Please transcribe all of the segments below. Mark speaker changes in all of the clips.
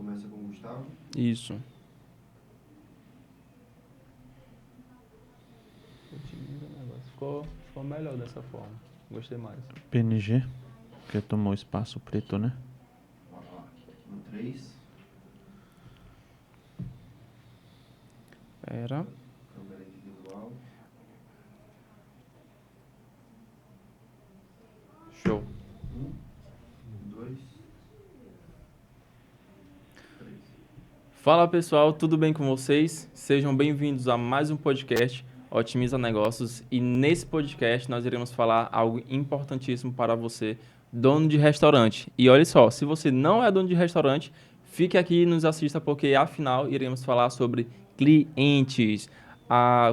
Speaker 1: começa com o Gustavo.
Speaker 2: Isso. Ficou melhor dessa forma. Gostei mais.
Speaker 3: PNG, que tomou espaço preto, né?
Speaker 1: Bora lá. No 3.
Speaker 2: Pera.
Speaker 1: Câmera individual.
Speaker 2: Show.
Speaker 1: 2, 3.
Speaker 2: Fala pessoal, tudo bem com vocês? Sejam bem-vindos a mais um podcast Otimiza Negócios, e nesse podcast nós iremos falar algo importantíssimo para você, dono de restaurante. E olha só, se você não é dono de restaurante, fique aqui e nos assista, porque afinal iremos falar sobre clientes,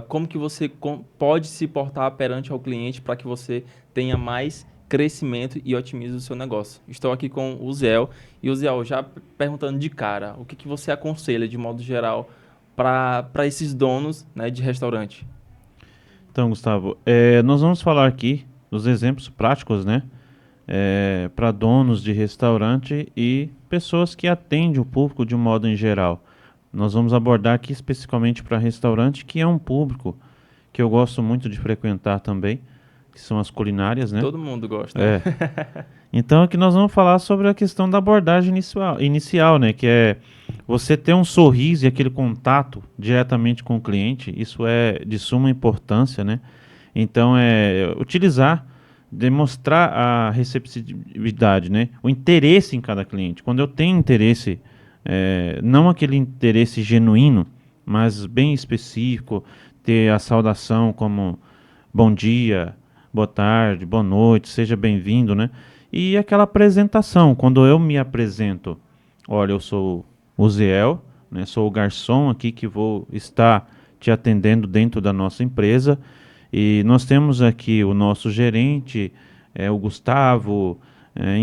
Speaker 2: como que você pode se portar perante ao cliente para que você tenha mais crescimento e otimize o seu negócio. Estou aqui com o Ziel, e o Ziel, já perguntando de cara, o que você aconselha de modo geral para esses donos, né, de restaurante?
Speaker 3: Então, Gustavo, nós vamos falar aqui dos exemplos práticos, né? Para donos de restaurante e pessoas que atendem o público de um modo em geral. Nós vamos abordar aqui especificamente para restaurante, que é um público que eu gosto muito de frequentar também, que são as culinárias, né?
Speaker 2: Todo mundo gosta, né?
Speaker 3: Então aqui nós vamos falar sobre a questão da abordagem inicial, né? Que é você ter um sorriso e aquele contato diretamente com o cliente. Isso é de suma importância, né? Então utilizar, demonstrar a receptividade, né? O interesse em cada cliente. Quando eu tenho interesse, não aquele interesse genuíno, mas bem específico, ter a saudação como bom dia, boa tarde, boa noite, seja bem-vindo, né? E aquela apresentação, quando eu me apresento, olha, eu sou o Ziel, né? Sou o garçom aqui que vou estar te atendendo dentro da nossa empresa, e nós temos aqui o nosso gerente, o Gustavo,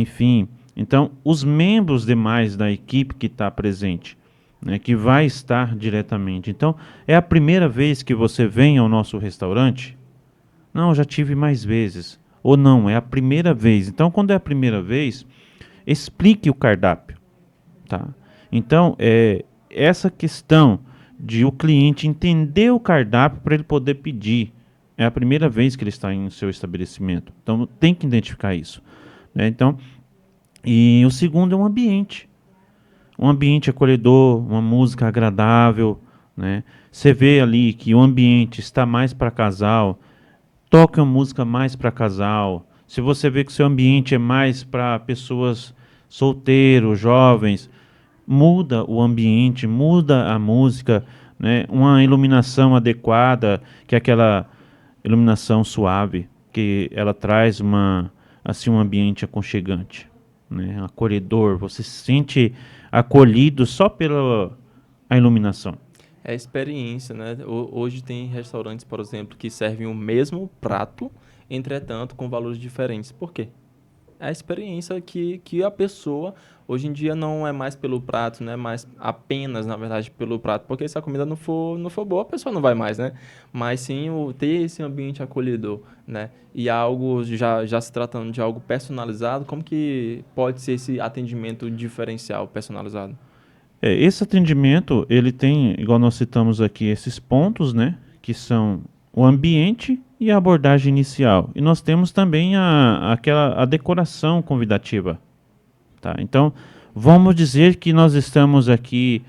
Speaker 3: enfim. Então, os membros demais da equipe que está presente, né, que vai estar diretamente. Então, é a primeira vez que você vem ao nosso restaurante? Não, já tive mais vezes. Ou não, é a primeira vez. Então, quando é a primeira vez, explique o cardápio, tá? Então, essa questão de o cliente entender o cardápio para ele poder pedir. É a primeira vez que ele está em seu estabelecimento. Então, tem que identificar isso, né? Então, e o segundo é um ambiente. Um ambiente acolhedor, uma música agradável, né? Você vê ali que o ambiente está mais para casal, toque uma música mais para casal. Se você vê que o seu ambiente é mais para pessoas solteiros, jovens, muda o ambiente, muda a música, né? Uma iluminação adequada, que é aquela iluminação suave, que ela traz um ambiente aconchegante, né? Acolhedor. Você se sente acolhido só pela a iluminação.
Speaker 2: É experiência, né? Hoje tem restaurantes, por exemplo, que servem o mesmo prato, entretanto, com valores diferentes. Por quê? É a experiência que a pessoa, hoje em dia, não é mais pelo prato, né? Mas apenas, na verdade, pelo prato. Porque se a comida não for boa, a pessoa não vai mais, né? Mas sim ter esse ambiente acolhedor, né? E algo, já se tratando de algo personalizado, como que pode ser esse atendimento diferencial personalizado?
Speaker 3: Esse atendimento, ele tem, igual nós citamos aqui, esses pontos, né? Que são o ambiente e a abordagem inicial. E nós temos também a decoração convidativa. Tá? Então, vamos dizer que nós estamos aqui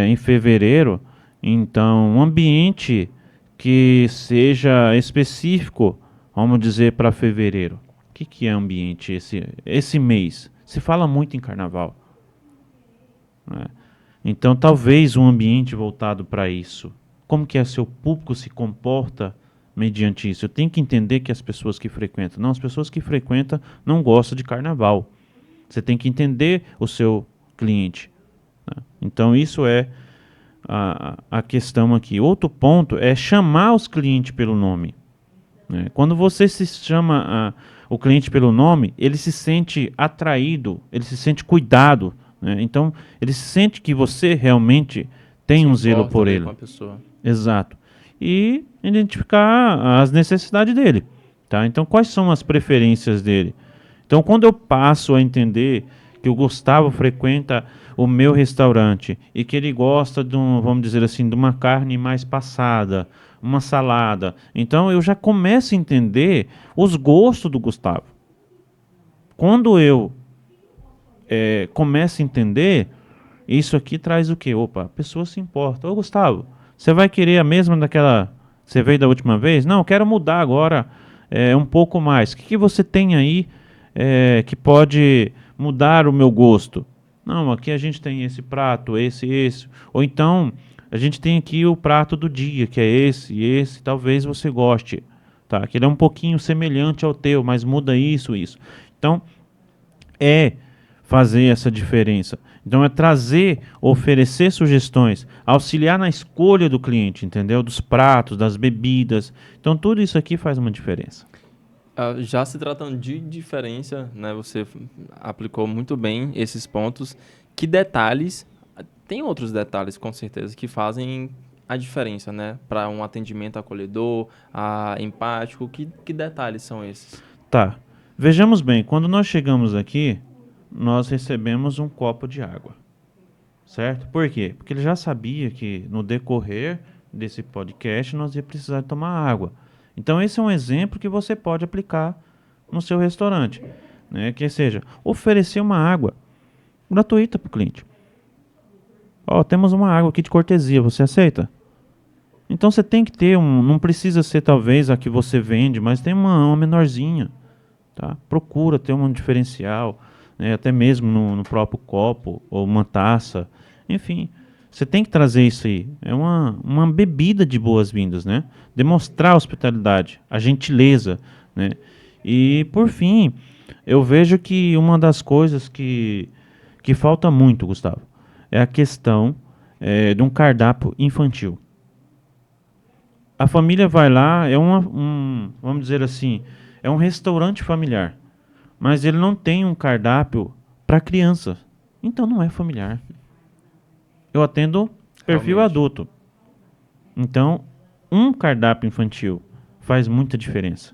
Speaker 3: em fevereiro, então um ambiente que seja específico, vamos dizer, para fevereiro. O que é ambiente esse mês? Se fala muito em carnaval, né? Então, talvez um ambiente voltado para isso. Como que seu público se comporta mediante isso? Eu tenho que entender que as pessoas que frequentam... Não, as pessoas que frequentam não gostam de carnaval. Você tem que entender o seu cliente, né? Então, isso é a questão aqui. Outro ponto é chamar os clientes pelo nome, né? Quando você se chama o cliente pelo nome, ele se sente atraído, ele se sente cuidado, né? Então, ele sente que você realmente tem um zelo por ele.
Speaker 2: Com a pessoa.
Speaker 3: Exato. E identificar as necessidades dele, tá? Então, quais são as preferências dele? Então, quando eu passo a entender que o Gustavo frequenta o meu restaurante e que ele gosta de vamos dizer assim, de uma carne mais passada, uma salada. Então eu já começo a entender os gostos do Gustavo. Quando eu começo a entender, isso aqui traz o quê? Opa, a pessoa se importa. Ô Gustavo, você vai querer a mesma daquela... Você veio da última vez? Não, eu quero mudar agora um pouco mais. O que você tem aí que pode mudar o meu gosto? Não, aqui a gente tem esse prato, esse. Ou então, a gente tem aqui o prato do dia, que é esse. Talvez você goste. Tá? Que ele é um pouquinho semelhante ao teu, mas muda isso. Então, fazer essa diferença. Então é trazer, oferecer sugestões, auxiliar na escolha do cliente, entendeu? Dos pratos, das bebidas. Então tudo isso aqui faz uma diferença.
Speaker 2: Já se tratando de diferença, né? Você aplicou muito bem esses pontos. Que detalhes, tem outros detalhes com certeza que fazem a diferença, né? Para um atendimento acolhedor, empático, que detalhes são esses?
Speaker 3: Tá, vejamos bem, quando nós chegamos aqui, nós recebemos um copo de água, certo? Por quê? Porque ele já sabia que no decorrer desse podcast nós ia precisar tomar água. Então esse é um exemplo que você pode aplicar no seu restaurante, né? Que seja, oferecer uma água gratuita para o cliente. Temos uma água aqui de cortesia, você aceita? Então você tem que ter não precisa ser talvez a que você vende, mas tem uma menorzinha, tá? Procura ter um diferencial, até mesmo no próprio copo ou uma taça, enfim, você tem que trazer isso aí. É uma bebida de boas-vindas, né? Demonstrar a hospitalidade, a gentileza, né? E por fim, eu vejo que uma das coisas que falta muito, Gustavo, é a questão de um cardápio infantil. A família vai lá, vamos dizer assim, é um restaurante familiar. Mas ele não tem um cardápio para criança. Então não é familiar. Eu atendo perfil
Speaker 2: Realmente.
Speaker 3: adulto. Então, um cardápio infantil faz muita diferença,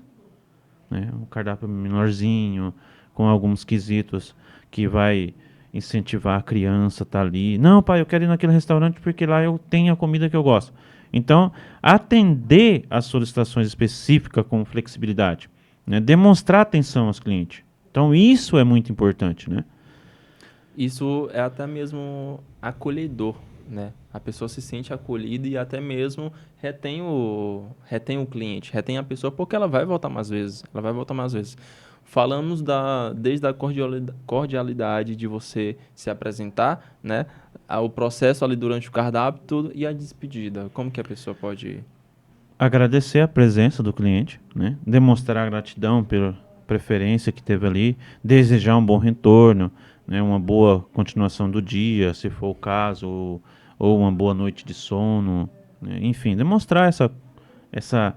Speaker 3: né? Um cardápio menorzinho, com alguns quesitos que vai incentivar a criança a estar ali. Não, pai, eu quero ir naquele restaurante porque lá eu tenho a comida que eu gosto. Então, atender às solicitações específicas com flexibilidade, né? Demonstrar atenção aos clientes. Então isso é muito importante, né?
Speaker 2: Isso é até mesmo acolhedor, né? A pessoa se sente acolhida e até mesmo retém o cliente, retém a pessoa porque ela vai voltar mais vezes. Falamos desde a cordialidade de você se apresentar, né? O processo ali durante o cardápio tudo, e a despedida. Como que a pessoa pode...
Speaker 3: Agradecer a presença do cliente, né? Demonstrar gratidão pela preferência que teve ali, desejar um bom retorno, né? Uma boa continuação do dia, se for o caso, ou uma boa noite de sono, né? Enfim, demonstrar essa,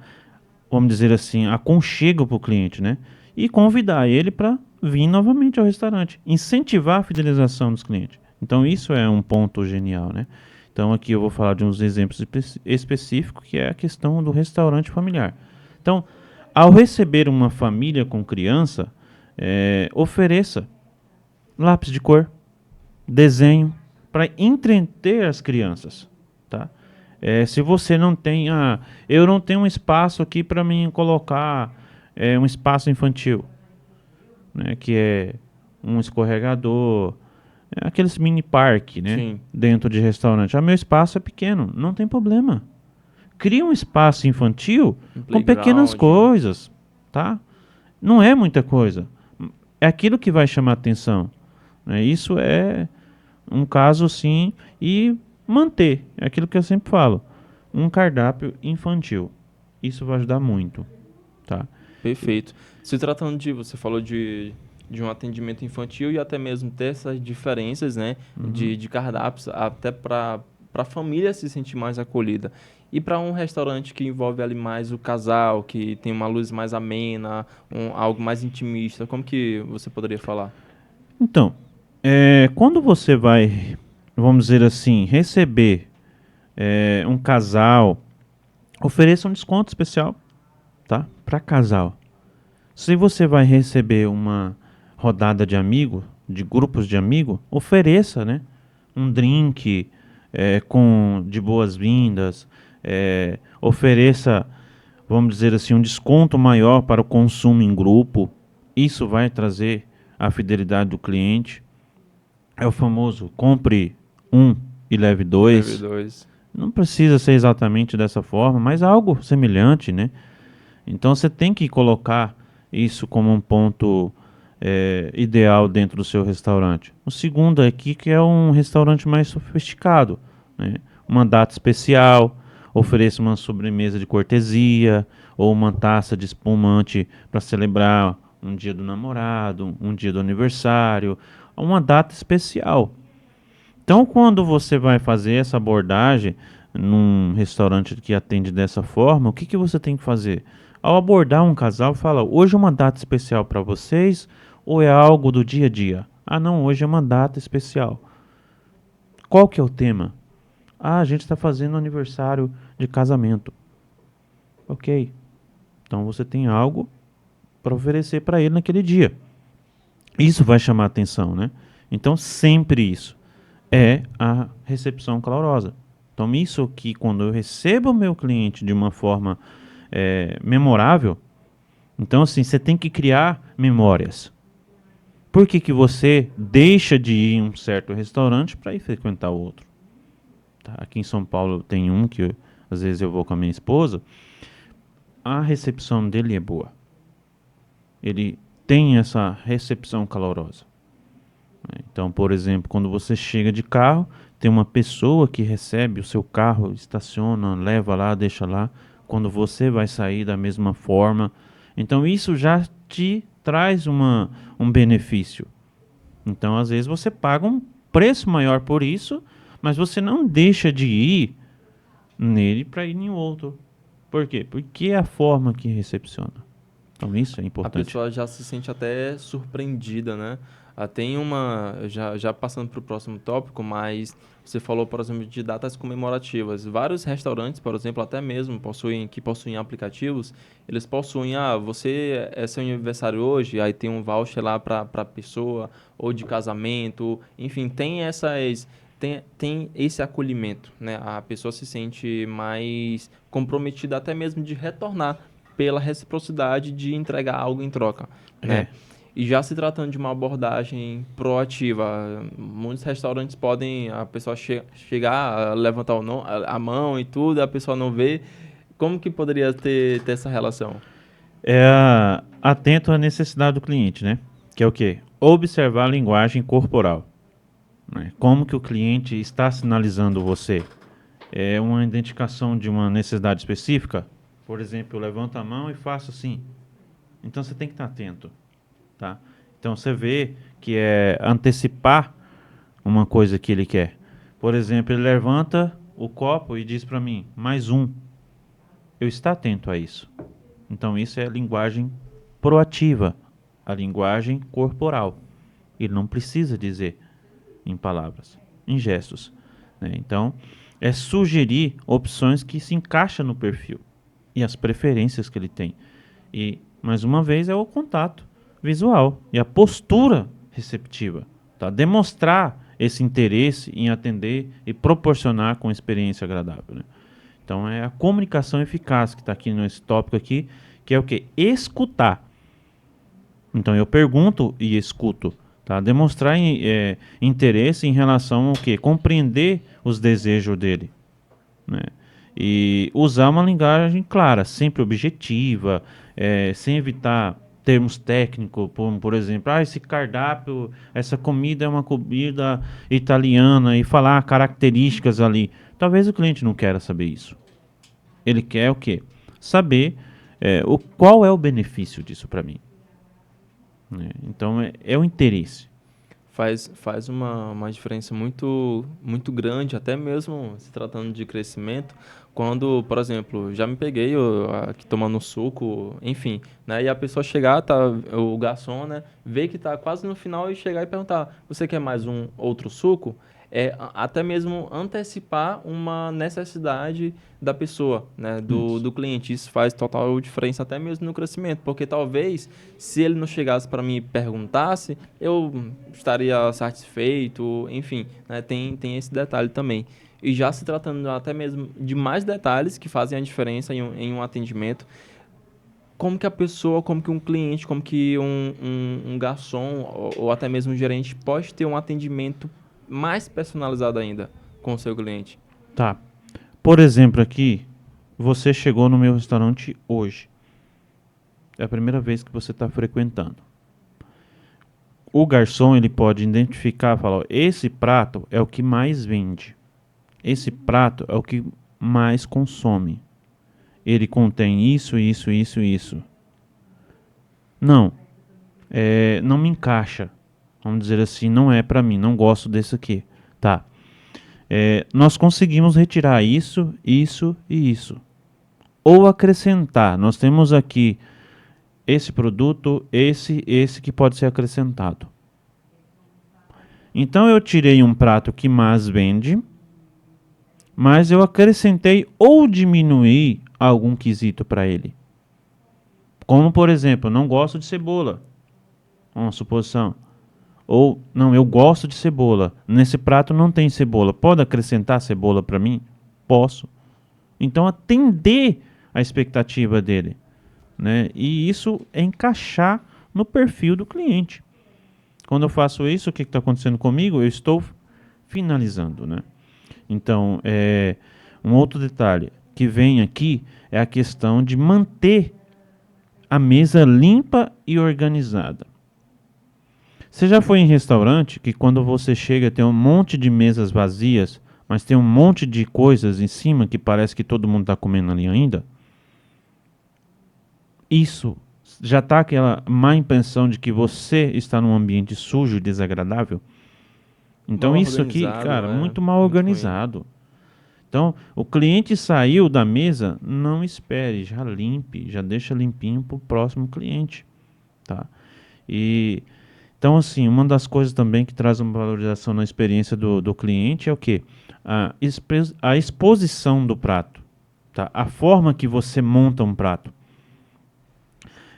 Speaker 3: vamos dizer assim, aconchego para o cliente, né? E convidar ele para vir novamente ao restaurante, incentivar a fidelização dos clientes. Então isso é um ponto genial, né? Então aqui eu vou falar de uns exemplos específicos, que é a questão do restaurante familiar. Então, ao receber uma família com criança, ofereça lápis de cor, desenho, para entreter as crianças, tá? Se você não tem, eu não tenho um espaço aqui para mim colocar um espaço infantil, né? Que é um escorregador, aqueles mini parque, né?
Speaker 2: Sim.
Speaker 3: Dentro de restaurante. Meu espaço é pequeno, não tem problema. Cria um espaço infantil com pequenas coisas, tá? Não é muita coisa. É aquilo que vai chamar atenção, né? Isso é um caso, sim, e manter, é aquilo que eu sempre falo, um cardápio infantil. Isso vai ajudar muito, tá?
Speaker 2: Perfeito. Se tratando você falou de um atendimento infantil e até mesmo ter essas diferenças, né, de cardápios, até para a família se sentir mais acolhida. E para um restaurante que envolve ali mais o casal, que tem uma luz mais amena, algo mais intimista, como que você poderia falar?
Speaker 3: Então, quando você vai, vamos dizer assim, receber um casal, ofereça um desconto especial, tá? Para casal. Se você vai receber uma rodada de amigo, de grupos de amigos, ofereça, né? Um drink de boas-vindas, ofereça, vamos dizer assim, um desconto maior para o consumo em grupo. Isso vai trazer a fidelidade do cliente. É o famoso compre um e leve
Speaker 2: Leve
Speaker 3: dois.
Speaker 2: dois.
Speaker 3: Não precisa ser exatamente dessa forma, mas algo semelhante, né? Então você tem que colocar isso como um ponto ideal dentro do seu restaurante. O segundo aqui que é um restaurante mais sofisticado, né? Uma data especial, ofereça uma sobremesa de cortesia ou uma taça de espumante para celebrar um dia do namorado, um dia do aniversário, uma data especial. Então, quando você vai fazer essa abordagem num restaurante que atende dessa forma, o que você tem que fazer? Ao abordar um casal, fala: hoje é uma data especial para vocês ou é algo do dia a dia? Ah, não, hoje é uma data especial. Qual que é o tema? Ah, a gente está fazendo aniversário de casamento. Ok. Então você tem algo para oferecer para ele naquele dia. Isso vai chamar atenção, né? Então sempre isso é a recepção calorosa. Então isso aqui, quando eu recebo o meu cliente de uma forma memorável, então assim, você tem que criar memórias. Por que você deixa de ir em um certo restaurante para ir frequentar outro? Tá? Aqui em São Paulo tem um que às vezes eu vou com a minha esposa, a recepção dele é boa. Ele tem essa recepção calorosa. Então, por exemplo, quando você chega de carro, tem uma pessoa que recebe o seu carro, estaciona, leva lá, deixa lá. Quando você vai sair da mesma forma. Então, isso já te traz um benefício. Então, às vezes, você paga um preço maior por isso, mas você não deixa de ir nele para ir em outro. Por quê? Porque é a forma que recepciona. Então, isso é
Speaker 2: A
Speaker 3: importante.
Speaker 2: pessoa já se sente até surpreendida, né? Tem uma, já passando para o próximo tópico, mas você falou, por exemplo, de datas comemorativas. Vários restaurantes, por exemplo, até mesmo possuem aplicativos, eles possuem, é seu aniversário hoje, aí tem um voucher lá para a pessoa, ou de casamento, enfim, tem esse acolhimento, né? A pessoa se sente mais comprometida até mesmo de retornar pela reciprocidade de entregar algo em troca, né? E já se tratando de uma abordagem proativa, muitos restaurantes podem a pessoa chegar, levantar a mão e tudo, a pessoa não vê. Como que poderia ter essa relação?
Speaker 3: Atento à necessidade do cliente, né? Que é o quê? Observar a linguagem corporal. Né? Como que o cliente está sinalizando você? É uma identificação de uma necessidade específica? Por exemplo, eu levanto a mão e faço assim. Então você tem que estar atento, tá? Então você vê que é antecipar uma coisa que ele quer. Por exemplo, ele levanta o copo e diz para mim, mais um. Eu estou atento a isso. Então isso é linguagem proativa, a linguagem corporal. Ele não precisa dizer em palavras, em gestos, né? Então é sugerir opções que se encaixam no perfil e as preferências que ele tem. E mais uma vez é o contato visual e a postura receptiva, tá? Demonstrar esse interesse em atender e proporcionar com experiência agradável, né? Então é a comunicação eficaz que está aqui nesse tópico aqui, que é o que? Escutar. Então eu pergunto e escuto, tá? Demonstrar interesse em relação ao que? Compreender os desejos dele, né? E usar uma linguagem clara, sempre objetiva, sem evitar termos técnicos, por exemplo, esse cardápio, essa comida é uma comida italiana e falar características ali. Talvez o cliente não queira saber isso. Ele quer o quê? Saber qual é o benefício disso para mim. Né? Então é o interesse.
Speaker 2: Faz uma diferença muito, muito grande, até mesmo se tratando de crescimento, quando, por exemplo, já me peguei aqui tomando suco, enfim, né? E a pessoa chegar, o garçom, né? Ver que tá quase no final e chegar e perguntar, você quer mais um outro suco? até mesmo antecipar uma necessidade da pessoa, né, do cliente. Isso faz total diferença até mesmo no crescimento, porque talvez se ele não chegasse para mim e perguntasse, eu estaria satisfeito, enfim, né, tem esse detalhe também. E já se tratando até mesmo de mais detalhes que fazem a diferença em um atendimento, como que a pessoa, como que um cliente, como que um garçom ou até mesmo um gerente pode ter um atendimento mais personalizado ainda com o seu cliente?
Speaker 3: Tá. Por exemplo, aqui, você chegou no meu restaurante hoje. É a primeira vez que você está frequentando. O garçom, ele pode identificar e falar, ó, esse prato é o que mais vende. Esse prato é o que mais consome. Ele contém isso, isso, isso, isso. Não. Não me encaixa. Vamos dizer assim, não é para mim, não gosto desse aqui. Tá. Nós conseguimos retirar isso, isso e isso. Ou acrescentar. Nós temos aqui esse produto, esse que pode ser acrescentado. Então eu tirei um prato que mais vende, mas eu acrescentei ou diminuí algum quesito para ele. Como, por exemplo, não gosto de cebola. Uma suposição. Ou, não, eu gosto de cebola. Nesse prato não tem cebola. Pode acrescentar cebola para mim? Posso. Então, atender a expectativa dele, né? E isso é encaixar no perfil do cliente. Quando eu faço isso, o que está acontecendo comigo? Eu estou finalizando, né? Então, um outro detalhe que vem aqui é a questão de manter a mesa limpa e organizada. Você já foi em restaurante que quando você chega tem um monte de mesas vazias, mas tem um monte de coisas em cima que parece que todo mundo está comendo ali ainda? Isso já está aquela má impressão de que você está num ambiente sujo e desagradável? Então
Speaker 2: Mal
Speaker 3: isso aqui,
Speaker 2: organizado,
Speaker 3: cara,
Speaker 2: né?
Speaker 3: muito mal
Speaker 2: Muito ruim.
Speaker 3: organizado. Então, o cliente saiu da mesa, não espere, já limpe, já deixa limpinho para o próximo cliente, tá? E então, assim, uma das coisas também que traz uma valorização na experiência do cliente é o quê? A exposição do prato, tá? A forma que você monta um prato.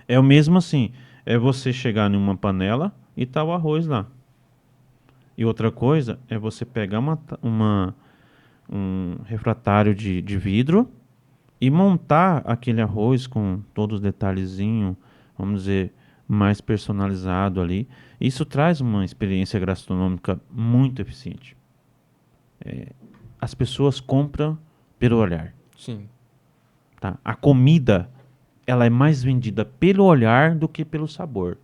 Speaker 3: É o mesmo assim, é você chegar numa panela e tá o arroz lá. E outra coisa é você pegar um refratário de vidro e montar aquele arroz com todos os detalhezinhos, vamos dizer, mais personalizado ali. Isso traz uma experiência gastronômica muito eficiente. As pessoas compram pelo olhar.
Speaker 2: Sim.
Speaker 3: Tá? A comida, ela é mais vendida pelo olhar do que pelo sabor.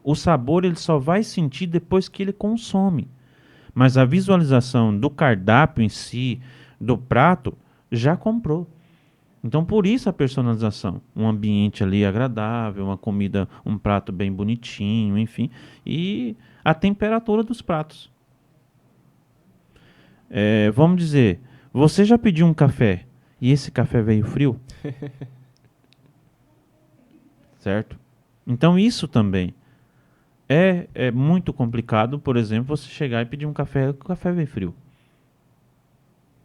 Speaker 3: O sabor ele só vai sentir depois que ele consome. Mas a visualização do cardápio em si, do prato, já comprou. Então, por isso a personalização. Um ambiente ali agradável, uma comida, um prato bem bonitinho, enfim. E a temperatura dos pratos. Vamos dizer, você já pediu um café e esse café veio frio? Certo? Então, isso também. É muito complicado, por exemplo, você chegar e pedir um café e o café veio frio.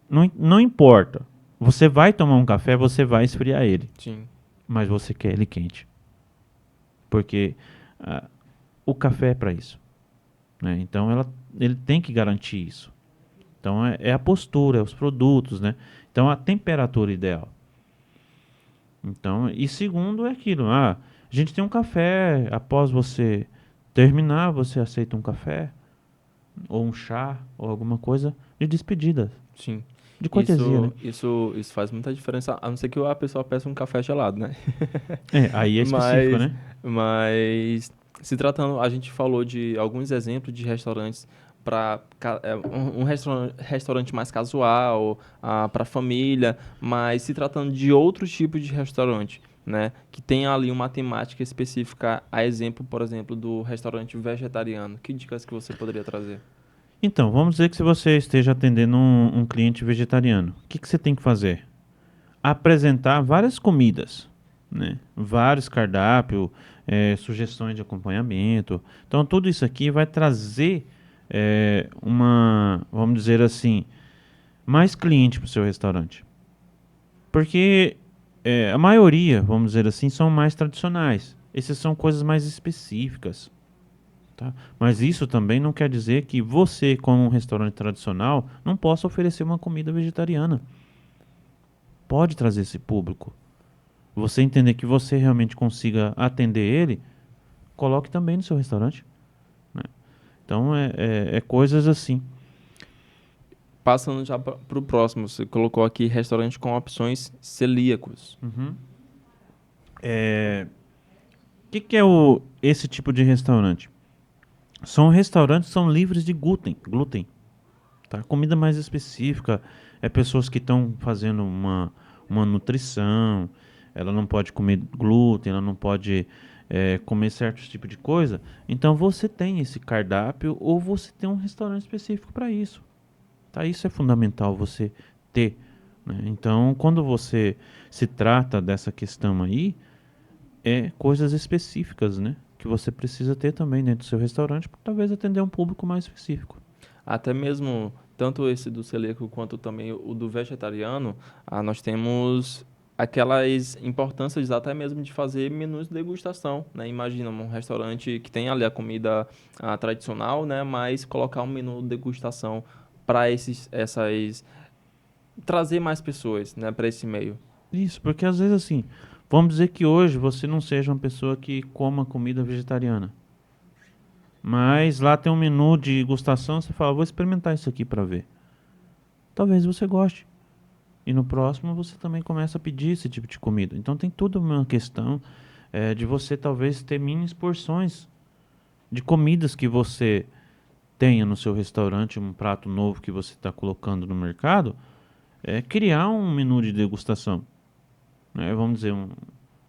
Speaker 3: Não importa. Você vai tomar um café, você vai esfriar ele.
Speaker 2: Sim.
Speaker 3: Mas você quer ele quente. Porque o café é para isso. Né? Então ele tem que garantir isso. Então é a postura, os produtos, né? Então a temperatura ideal. Então, e segundo é aquilo. A gente tem um café, após você terminar, você aceita um café, ou um chá, ou alguma coisa de despedida.
Speaker 2: Sim.
Speaker 3: De cortesia, né?
Speaker 2: Isso faz muita diferença, a não ser que a pessoa peça um café gelado, né?
Speaker 3: Aí é específico, né?
Speaker 2: Mas se tratando, a gente falou de alguns exemplos de restaurantes para um restaurante mais casual, para família, mas se tratando de outros tipos de restaurante, né, que tem ali uma temática específica, a exemplo, por exemplo, do restaurante vegetariano. Que dicas que você poderia trazer?
Speaker 3: Então, vamos dizer que se você esteja atendendo um cliente vegetariano, o que você tem que fazer? Apresentar várias comidas, né? Vários cardápios, sugestões de acompanhamento. Então, tudo isso aqui vai trazer vamos dizer assim, mais cliente para o seu restaurante. Porque a maioria, vamos dizer assim, são mais tradicionais. Essas são coisas mais específicas. Tá? Mas isso também não quer dizer que você, como um restaurante tradicional, não possa oferecer uma comida vegetariana. Pode trazer esse público. Você entender que você realmente consiga atender ele, coloque também no seu restaurante. Né? Então, é coisas assim.
Speaker 2: Passando já para o próximo, você colocou aqui restaurante com opções celíacos.
Speaker 3: O que é esse tipo de restaurante? São restaurantes que são livres de glúten, tá? Comida mais específica, pessoas que estão fazendo uma nutrição, ela não pode comer glúten, ela não pode comer certos tipos de coisa. Então você tem esse cardápio ou você tem um restaurante específico para isso. Tá? Isso é fundamental você ter. Né? Então, quando você se trata dessa questão aí, coisas específicas, né? Que você precisa ter também dentro do seu restaurante para talvez atender um público mais específico.
Speaker 2: Até mesmo, tanto esse do celíaco quanto também o do vegetariano, nós temos aquelas importâncias até mesmo de fazer menus de degustação, né? Imagina um restaurante que tem ali a comida tradicional, né? Mas colocar um menu de degustação para trazer mais pessoas, né? Para esse meio.
Speaker 3: Isso, porque às vezes assim, vamos dizer que hoje você não seja uma pessoa que coma comida vegetariana. Mas lá tem um menu de degustação, você fala, vou experimentar isso aqui para ver. Talvez você goste. E no próximo você também começa a pedir esse tipo de comida. Então tem tudo uma questão de você talvez ter mini porções de comidas que você tenha no seu restaurante, um prato novo que você está colocando no mercado, criar um menu de degustação. Vamos dizer,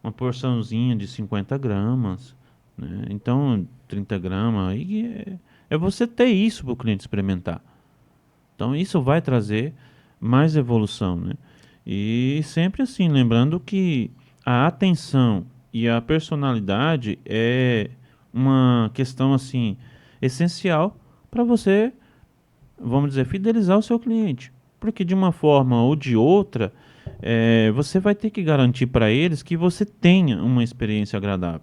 Speaker 3: uma porçãozinha de 50 gramas, né? Então 30 gramas, aí é você ter isso para o cliente experimentar. Então isso vai trazer mais evolução, né? E sempre assim, lembrando que a atenção e a personalidade é uma questão assim essencial para você, vamos dizer, fidelizar o seu cliente. Porque de uma forma ou de outra, você vai ter que garantir para eles que você tenha uma experiência agradável.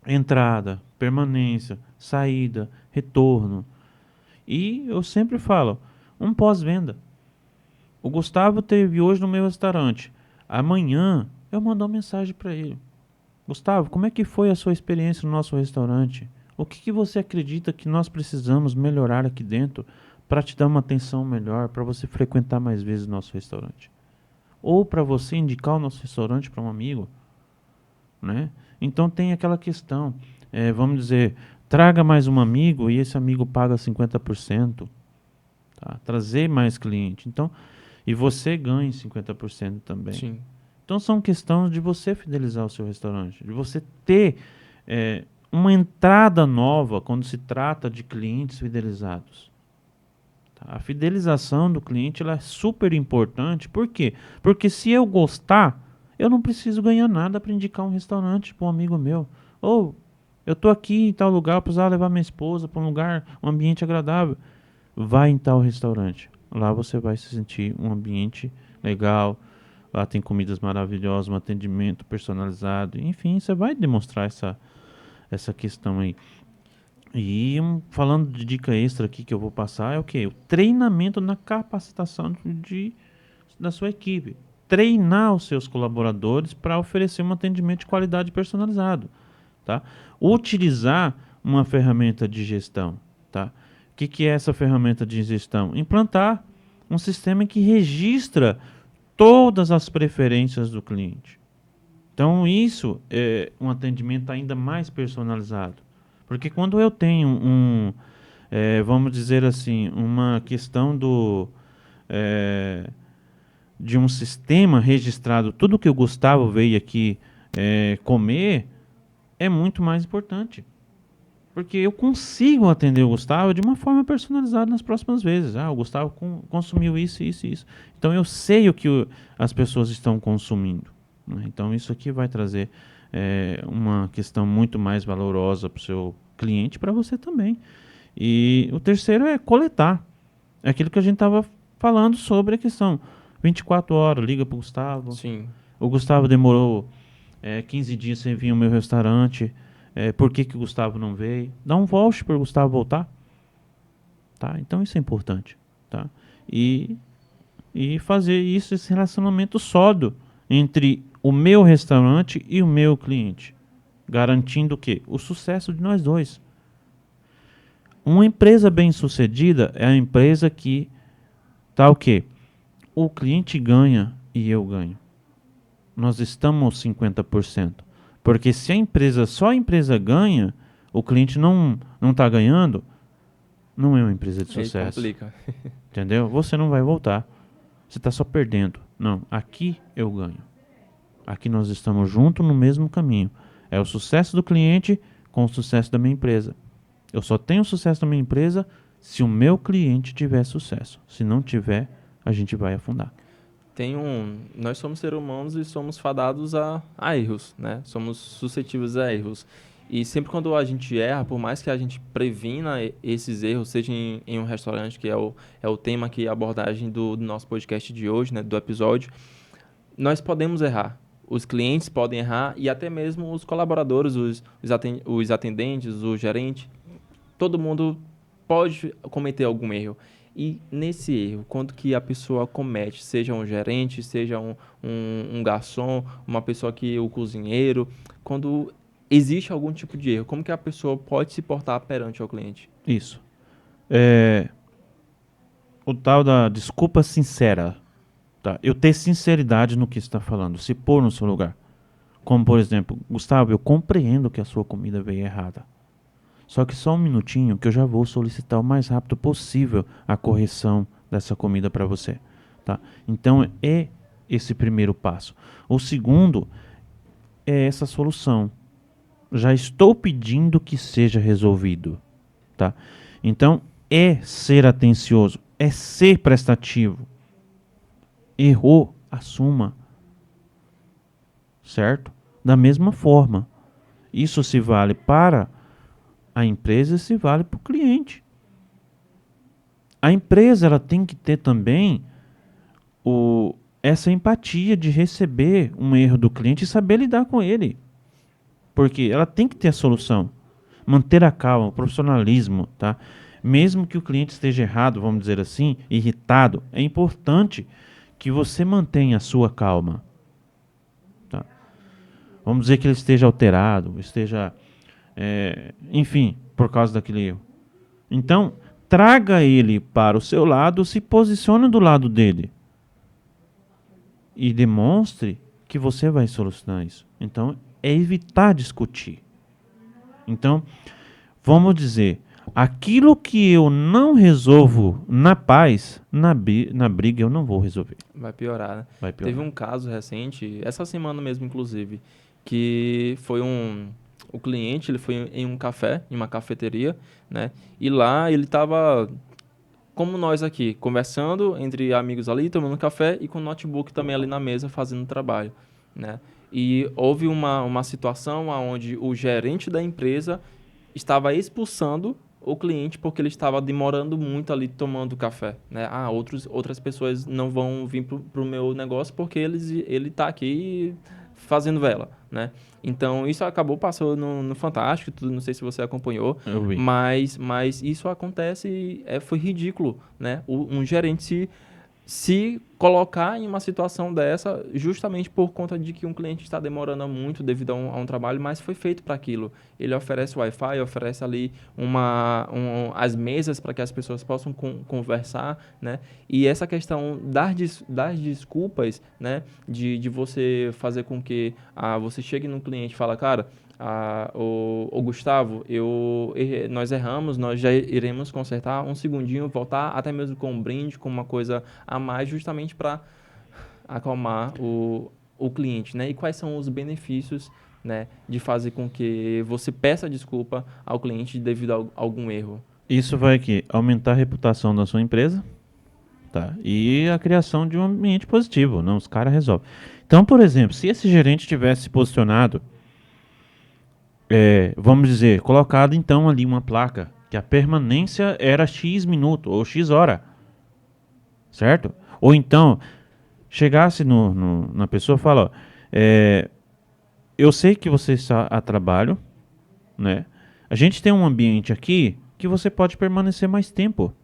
Speaker 3: Entrada, permanência, saída, retorno. E eu sempre falo, um pós-venda. O Gustavo teve hoje no meu restaurante. Amanhã eu mando uma mensagem para ele. Gustavo, como é que foi a sua experiência no nosso restaurante? O que você acredita que nós precisamos melhorar aqui dentro para te dar uma atenção melhor, para você frequentar mais vezes o nosso restaurante? Ou para você indicar o nosso restaurante para um amigo? Né? Então tem aquela questão, vamos dizer, traga mais um amigo e esse amigo paga 50%. Tá? Trazer mais cliente. Então, e você ganha 50% também.
Speaker 2: Sim.
Speaker 3: Então são questões de você fidelizar o seu restaurante, de você ter uma entrada nova quando se trata de clientes fidelizados. Tá? A fidelização do cliente ela é super importante. Por quê? Porque se eu gostar, eu não preciso ganhar nada para indicar um restaurante para um amigo meu. Ou eu estou aqui em tal lugar, eu precisava levar minha esposa para um lugar, um ambiente agradável. Vai em tal restaurante. Lá você vai se sentir um ambiente legal. Lá tem comidas maravilhosas, um atendimento personalizado. Enfim, você vai demonstrar essa questão aí. E falando de dica extra aqui que eu vou passar é o quê? O treinamento na capacitação da sua equipe. Treinar os seus colaboradores para oferecer um atendimento de qualidade personalizado. Tá? Utilizar uma ferramenta de gestão. Tá? O que é essa ferramenta de gestão? Implantar um sistema que registra todas as preferências do cliente. Então isso é um atendimento ainda mais personalizado. Porque quando eu tenho vamos dizer assim, uma questão de um sistema registrado, tudo que o Gustavo veio aqui comer, é muito mais importante. Porque eu consigo atender o Gustavo de uma forma personalizada nas próximas vezes. O Gustavo consumiu isso, isso e isso. Então eu sei o que as pessoas estão consumindo. Né? Então isso aqui vai trazer uma questão muito mais valorosa para o seu cliente e para você também. E o terceiro é coletar. É aquilo que a gente estava falando sobre a questão. 24 horas, liga pro Gustavo.
Speaker 2: Sim.
Speaker 3: O Gustavo demorou 15 dias sem vir ao meu restaurante. Por que o Gustavo não veio? Dá um voucher para o Gustavo voltar. Tá? Então isso é importante. Tá? E fazer isso, esse relacionamento sólido entre o meu restaurante e o meu cliente. Garantindo o quê? O sucesso de nós dois. Uma empresa bem-sucedida é a empresa que tá o quê? O cliente ganha e eu ganho. Nós estamos 50%. Porque se só a empresa ganha, o cliente não está ganhando, não é uma empresa de sucesso.
Speaker 2: Aí complica.
Speaker 3: Entendeu? Você não vai voltar. Você está só perdendo. Não, aqui eu ganho. Aqui nós estamos juntos no mesmo caminho. É o sucesso do cliente com o sucesso da minha empresa. Eu só tenho sucesso da minha empresa se o meu cliente tiver sucesso. Se não tiver, a gente vai afundar.
Speaker 2: Nós somos seres humanos e somos fadados a erros, né? Somos suscetíveis a erros. E sempre quando a gente erra, por mais que a gente previna esses erros, seja em um restaurante, que é o tema aqui, a abordagem do nosso podcast de hoje, né? Do episódio, nós podemos errar. Os clientes podem errar e até mesmo os colaboradores, os atendentes, o gerente, todo mundo pode cometer algum erro. E nesse erro, quando que a pessoa comete, seja um gerente, seja um garçom, uma pessoa o cozinheiro, quando existe algum tipo de erro, como que a pessoa pode se portar perante ao cliente?
Speaker 3: Isso. O tal da desculpa sincera. Tá? Eu ter sinceridade no que está falando, se pôr no seu lugar. Como, por exemplo, Gustavo, eu compreendo que a sua comida veio errada. Só que só um minutinho que eu já vou solicitar o mais rápido possível a correção dessa comida para você. Tá? Então é esse primeiro passo. O segundo é essa solução. Já estou pedindo que seja resolvido. Tá? Então é ser atencioso, é ser prestativo. Errou, assuma. Certo? Da mesma forma. Isso se vale para a empresa, se vale para o cliente. A empresa ela tem que ter também essa empatia de receber um erro do cliente e saber lidar com ele. Porque ela tem que ter a solução. Manter a calma, o profissionalismo. Tá? Mesmo que o cliente esteja errado, vamos dizer assim, irritado, é importante que você mantenha a sua calma. Tá? Vamos dizer que ele esteja alterado, esteja... enfim, por causa daquele erro. Então, traga ele para o seu lado, se posicione do lado dele. E demonstre que você vai solucionar isso. Então, é evitar discutir. Então, vamos dizer, aquilo que eu não resolvo na paz, na briga eu não vou resolver.
Speaker 2: Vai piorar, né?
Speaker 3: Vai piorar.
Speaker 2: Teve um caso recente, essa semana mesmo, inclusive, que foi o cliente, ele foi em um café, em uma cafeteria, né? E lá ele estava, como nós aqui, conversando entre amigos ali, tomando café e com o notebook também ali na mesa fazendo trabalho, né? E houve uma situação onde o gerente da empresa estava expulsando o cliente porque ele estava demorando muito ali tomando café, né? Outras pessoas não vão vir pro meu negócio porque ele está aqui fazendo vela, né? Então, isso acabou passando no Fantástico, tudo, não sei se você acompanhou,
Speaker 3: Eu vi.
Speaker 2: mas isso acontece e foi ridículo, né? Um gerente se colocar em uma situação dessa justamente por conta de que um cliente está demorando muito devido a um trabalho, mas foi feito para aquilo. Ele oferece Wi-Fi, oferece ali as mesas para que as pessoas possam conversar, né? E essa questão das desculpas, né? De você fazer com que você chegue no cliente e fala, cara, o Gustavo, nós erramos, nós já iremos consertar um segundinho, voltar até mesmo com um brinde, com uma coisa a mais, justamente para acalmar o cliente, né? E quais são os benefícios, né, de fazer com que você peça desculpa ao cliente devido a algum erro?
Speaker 3: Isso vai aqui aumentar a reputação da sua empresa, tá? E a criação de um ambiente positivo, não? Os caras resolvem. Então, por exemplo, se esse gerente tivesse se posicionado, vamos dizer, colocado então ali uma placa que a permanência era X minuto ou X hora, certo? Ou então, chegasse na pessoa e fala, ó, eu sei que você está a trabalho, né? A gente tem um ambiente aqui que você pode permanecer mais tempo.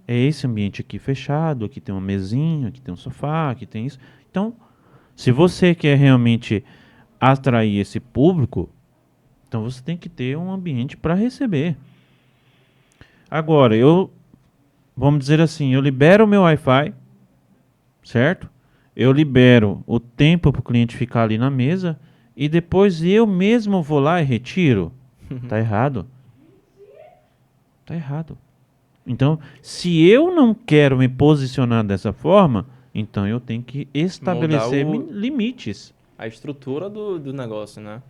Speaker 3: É esse ambiente aqui fechado, aqui tem uma mesinha, aqui tem um sofá, aqui tem isso. Então, se você quer realmente atrair esse público, então você tem que ter um ambiente para receber. Agora, vamos dizer assim, eu libero o meu Wi-Fi, certo? Eu libero o tempo para o cliente ficar ali na mesa e depois eu mesmo vou lá e retiro. Tá errado. Tá errado. Então, se eu não quero me posicionar dessa forma, então eu tenho que estabelecer limites.
Speaker 2: A estrutura do negócio, né?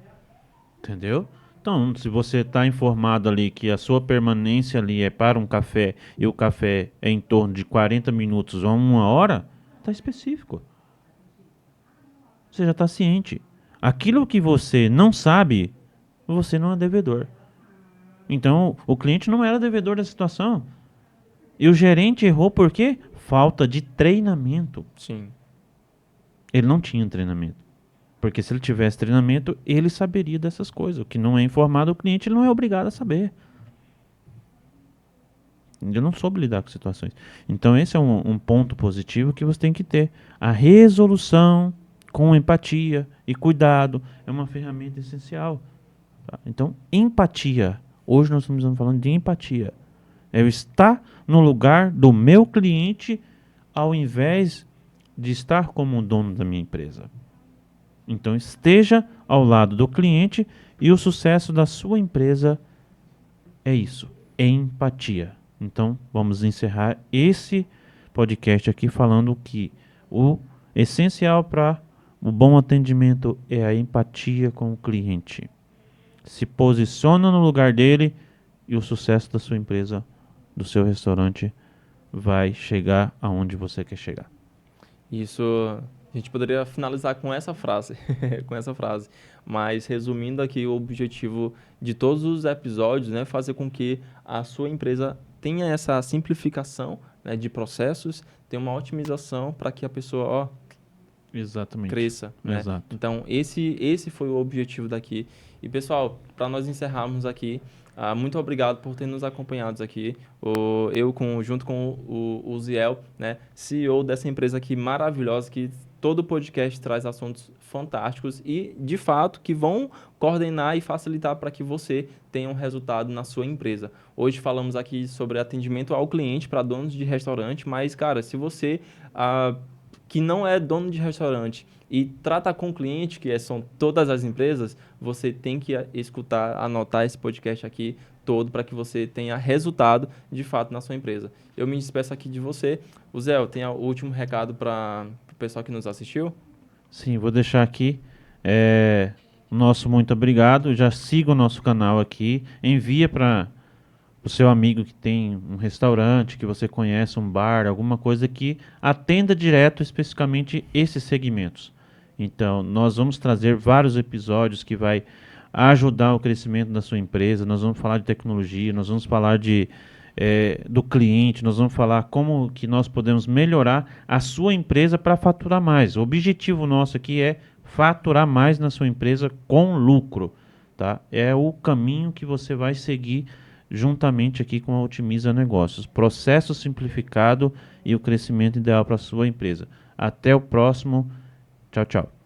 Speaker 3: Entendeu? Então, se você está informado ali que a sua permanência ali é para um café e o café é em torno de 40 minutos ou 1 hora, está específico. Você já está ciente. Aquilo que você não sabe, você não é devedor. Então, o cliente não era devedor da situação. E o gerente errou por quê? Falta de treinamento.
Speaker 2: Sim.
Speaker 3: Ele não tinha treinamento. Porque se ele tivesse treinamento, ele saberia dessas coisas. O que não é informado, o cliente ele não é obrigado a saber. Ele não soube lidar com situações. Então esse é um ponto positivo que você tem que ter. A resolução com empatia e cuidado é uma ferramenta essencial. Tá? Então, empatia. Hoje nós estamos falando de empatia. Eu estar no lugar do meu cliente ao invés de estar como o dono da minha empresa. Então esteja ao lado do cliente e o sucesso da sua empresa é isso, é empatia. Então vamos encerrar esse podcast aqui falando que o essencial para o bom atendimento é a empatia com o cliente. Se posiciona no lugar dele e o sucesso da sua empresa, do seu restaurante, vai chegar aonde você quer chegar.
Speaker 2: Isso, a gente poderia finalizar com essa frase, Mas resumindo aqui, o objetivo de todos os episódios, né, fazer com que a sua empresa tenha essa simplificação, né, de processos, tenha uma otimização para que a pessoa,
Speaker 3: Exatamente.
Speaker 2: cresça, né?
Speaker 3: Exato.
Speaker 2: Então, esse foi o objetivo daqui. E, pessoal, para nós encerrarmos aqui, muito obrigado por ter nos acompanhado aqui. Junto com o Ziel, né, CEO dessa empresa aqui maravilhosa, que todo podcast traz assuntos fantásticos e, de fato, que vão coordenar e facilitar para que você tenha um resultado na sua empresa. Hoje falamos aqui sobre atendimento ao cliente para donos de restaurante, mas, cara, se você que não é dono de restaurante e trata com o cliente, são todas as empresas, você tem que escutar, anotar esse podcast aqui todo para que você tenha resultado de fato na sua empresa. Eu me despeço aqui de você. O Zé, tem o último recado para o pessoal que nos assistiu?
Speaker 3: Sim, vou deixar aqui. Nosso muito obrigado. Já siga o nosso canal aqui. Envia para o seu amigo que tem um restaurante, que você conhece, um bar, alguma coisa que atenda direto especificamente esses segmentos. Então, nós vamos trazer vários episódios que vai ajudar o crescimento da sua empresa. Nós vamos falar de tecnologia, nós vamos falar do cliente, nós vamos falar como que nós podemos melhorar a sua empresa para faturar mais. O objetivo nosso aqui é faturar mais na sua empresa com lucro, tá? É o caminho que você vai seguir juntamente aqui com a Otimiza Negócios. Processo simplificado e o crescimento ideal para a sua empresa. Até o próximo. Tchau, tchau.